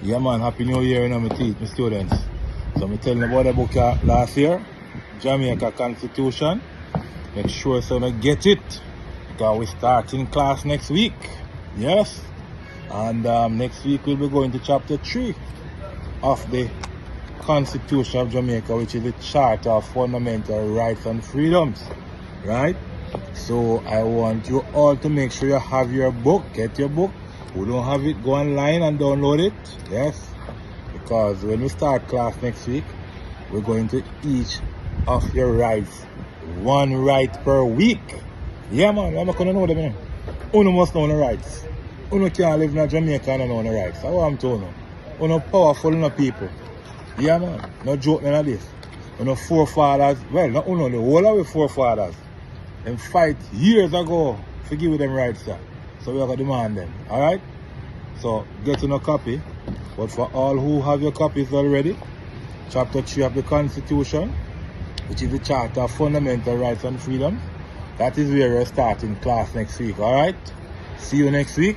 Yeah man, Happy New Year, you know, my teach my students. So I'm telling you about the book last year, Jamaica Constitution. Make sure so you get it, because we starting class next week. Yes. And next week we'll be going to chapter 3 of the Constitution of Jamaica, which is the Charter of Fundamental Rights and Freedoms. Right? So I want you all to make sure you have your book. Get your book. Who don't have it, go online and download it. Yes. Because when we start class next week, we're going to each of your rights. One right per week. Yeah man, I'm not gonna know them. Man. Uno must know the rights. Uno can't live in Jamaica and know the rights. That's what I'm telling you. Uno powerful enough people. Yeah man, no joke none of this. Uno forefathers, well not uno, the whole of our forefathers. Them fight years ago to give them rights sir. So we have to demand them. Alright? So get a copy. But for all who have your copies already, chapter 3 of the Constitution, which is the Charter of Fundamental Rights and Freedoms, that is where we're starting class next week. Alright? See you next week.